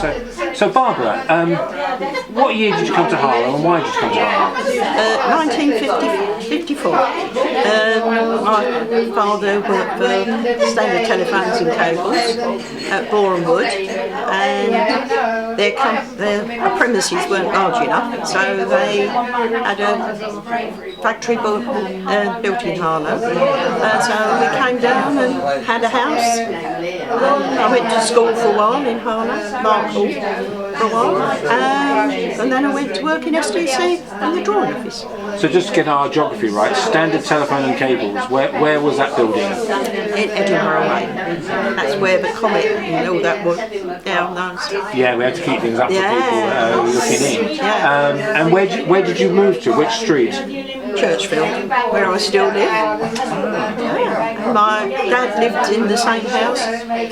So Barbara, what year did you come to Harlow and why did you come to Harlow? 1954. My father worked for Standard Telephones and Cables at Boreham Wood, and their premises weren't large enough, so they had a factory built in Harlow. So we came down and had a house. I went to school for a while in Harlow, Markham, for a while, and then I went to work in SDC in the drawing office. So just to get our geography right, Standard Telephone and Cables, where was that building? In Edinburgh Way. That's where the Comet and all that was down those. Yeah, we had to keep things up for people looking in. Yeah. And where did you move to? Which street? Churchfield, where I still live. Yeah. My dad lived in the same house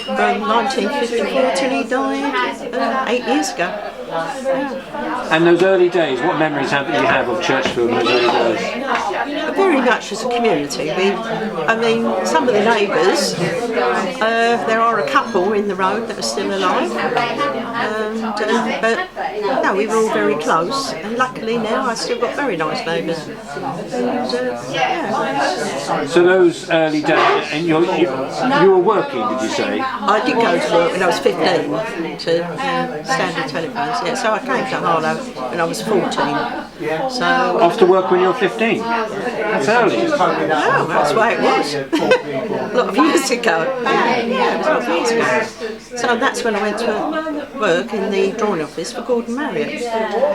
from 1954 till he died 8 years ago. Yeah. And those early days, what memories have you have of Churchfield in those early days? Very much as a community. Some of the neighbours, there are a couple in the road that are still alive, but no, we were all very close, and luckily now I've still got very nice neighbours. So those early days, and you were working, did you say? I did go to work when I was 15 to Standard Telephones. Yeah, so I came to Harlow when I was 14. So after work when you were 15? That's early. Well, that's the way it was. A lot of years ago. Yeah, a lot of years ago. So that's when I went to work in the drawing office for Gordon Marriott.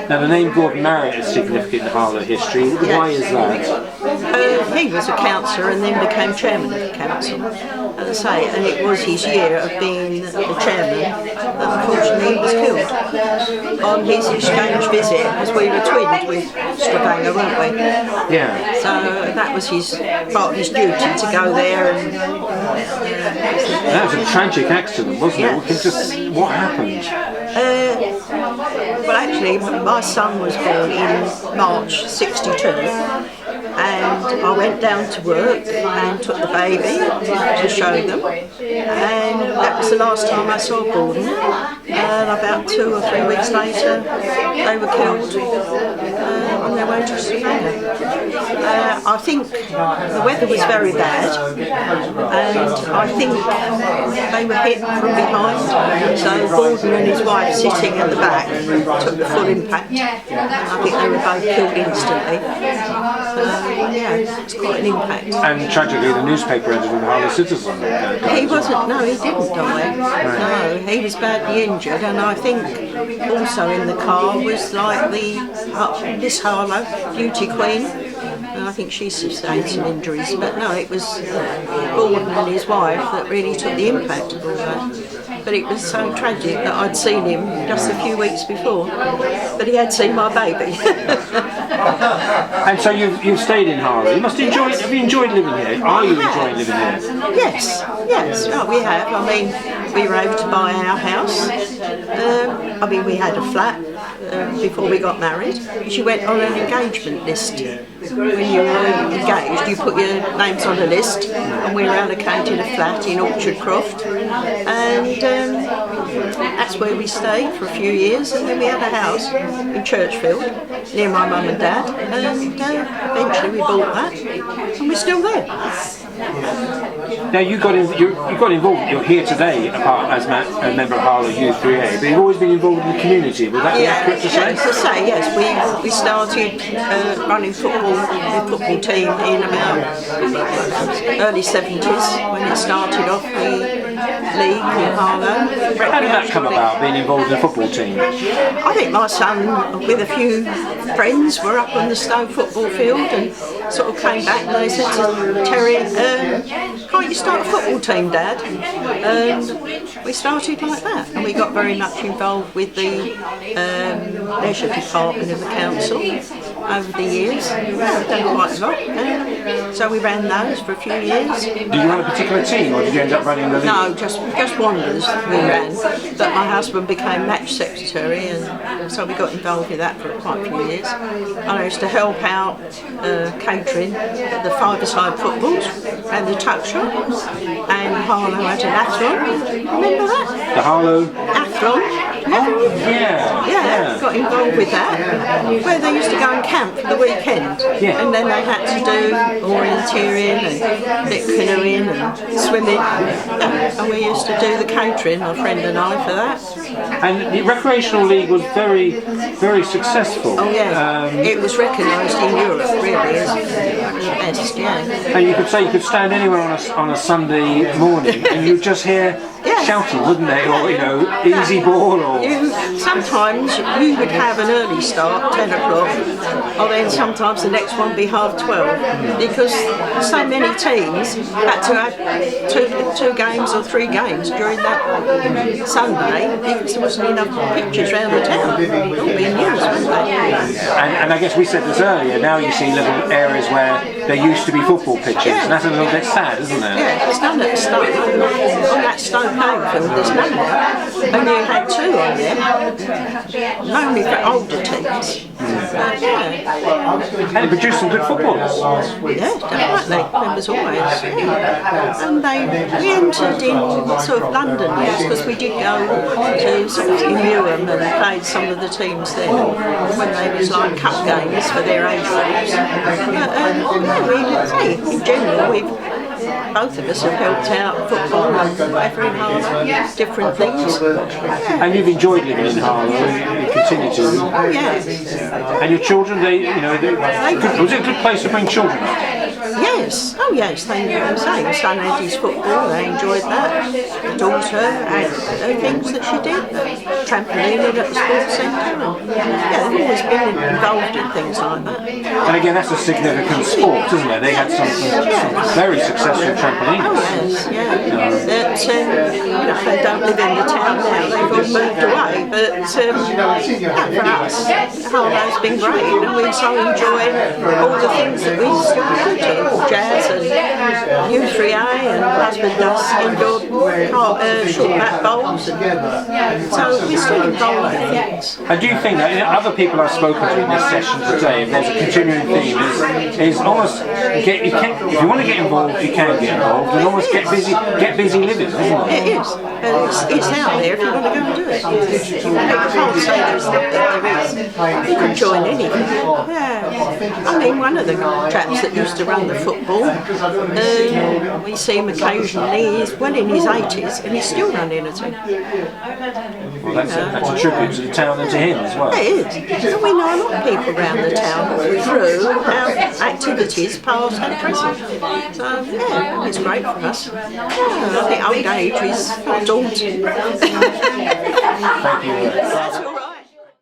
Now the name Gordon Marriott is significant in Harlow history. Why is that? He was a councillor and then became chairman of the council. As I say, and it was his year of being the chairman that unfortunately he was killed on his exchange visit, as we were twinned with Stavanger, weren't we? Yeah. So that was part of his duty to go there and... That was a tragic accident, wasn't it? What happened? Well, actually, my son was born in March '62. And I went down to work and took the baby to show them, and that was the last time I saw Gordon. And about 2 or 3 weeks later, they were killed on their way to Stavanger. I think the weather was very bad, and I think they were hit from behind. So Gordon and his wife sitting at the back took the full impact. I think they were both killed instantly. Yeah, it's quite an impact. And tragically, the newspaper editor of the Harlow Citizen. He wasn't. No, he didn't die. Right. No, he was badly injured, and I think also in the car was like Miss Harlow, Beauty Queen. And I think she sustained some injuries, but no, it was Gordon and his wife that really took the impact of all that. But it was so tragic that I'd seen him just a few weeks before, but he had seen my baby. And so you've stayed in Harlow. You must enjoy. Have you enjoyed living here? Are you enjoying living here? Yes. Oh, we have. I mean, we were able to buy our house. We had a flat before we got married. She went on an engagement list. When you were engaged, you put your names on a list, and we were allocated a flat in Orchard Croft, and that's where we stayed for a few years, and then we had a house in Churchfield near my mum and dad, and eventually we bought that, and we're still there. Now you got involved. You're here today, as a member of Harlow Youth 3A, but you've always been involved in the community. Would that be accurate to say? To say, yes. We started running the football team in about early 70s when it started off the league in Harlow. How did that come about, being involved in the football team? I think my son, with a few friends, were up on the Stowe football field and sort of came back and they said to Terry, can't you start a football team, Dad? And we started like that, and we got very much involved with the leisure department of the council over the years. We've done quite a lot. So we ran those for a few years. Did you run a particular team, or did you end up running the league? No, just Wanderers we ran. But my husband became match secretary, and so we got involved with that for quite a few years. I used to help out catering at the five-a-side footballs and the tuck shop, and Harlow had an athlon. Remember that? The Harlow athlon. Yeah. Got involved with that. Where they used to go and camp for the weekend. Yeah. And then they had to do orienteering and bit canoeing and swimming. And we used to do the catering, my friend and I, for that. And the recreational league was very, very successful. Oh yeah, it was recognised in Europe really as the best, yeah. And you could say you could stand anywhere on a Sunday morning and you'd just hear shouting, wouldn't they? Or, you know, easy ball or... Sometimes you would have an early start, 10 o'clock, or then sometimes the next one be 12:30, because so many teams had to have two games or 3 games during that Sunday, because there wasn't enough pitches around the town. It all being used, wasn't they? And I guess we said this earlier, now you see little areas where there used to be football pitches, and that's a little bit sad, isn't it? Yeah, it's none at the start. On that stone playing field, there's none there. And you had 2 on there, mainly for older teams. And it produced some good footballers. Yeah, definitely. There was always. And we entered in sort of London years, because we did go to sort of Newham and played some of the teams there when they was like cup games for their age groups. In general, both of us have helped out football and every half different things. And you've enjoyed living in Harlow, you continue to. Oh yeah. And your children, was it a good place to bring children up? Yes, oh yes, they say son had his football, they enjoyed that. The daughter had things that she did, trampolining at the sports centre. Yeah, they've always been involved in things like that. And again, that's a significant sport, isn't it? They had some very successful trampolines. Oh yes, yeah. That, they don't live in the town now, they've all moved away, but for us, Harlow's been great, and we so enjoy all the things that we used to go to. Jazz and U3A and husband does indoor short bat bowls. So we're still involved in things. And do you think that other people I've spoken to in this session today, if there's a continuing theme, is almost if you want to get involved, you can get involved, and almost get busy living, isn't it? It is. It's out there if you want to go and do it. You can't say there's nothing there is. You can join anything. Yeah. I mean, one of the chaps that used to run the football, we see him occasionally, he's well in his 80s and he's still running a team. Well, that's a tribute to the town and to him as well. It is. And we know a lot of people around the town through our activities, past and present. So, yeah, it's great for us. I think old age is not daunting.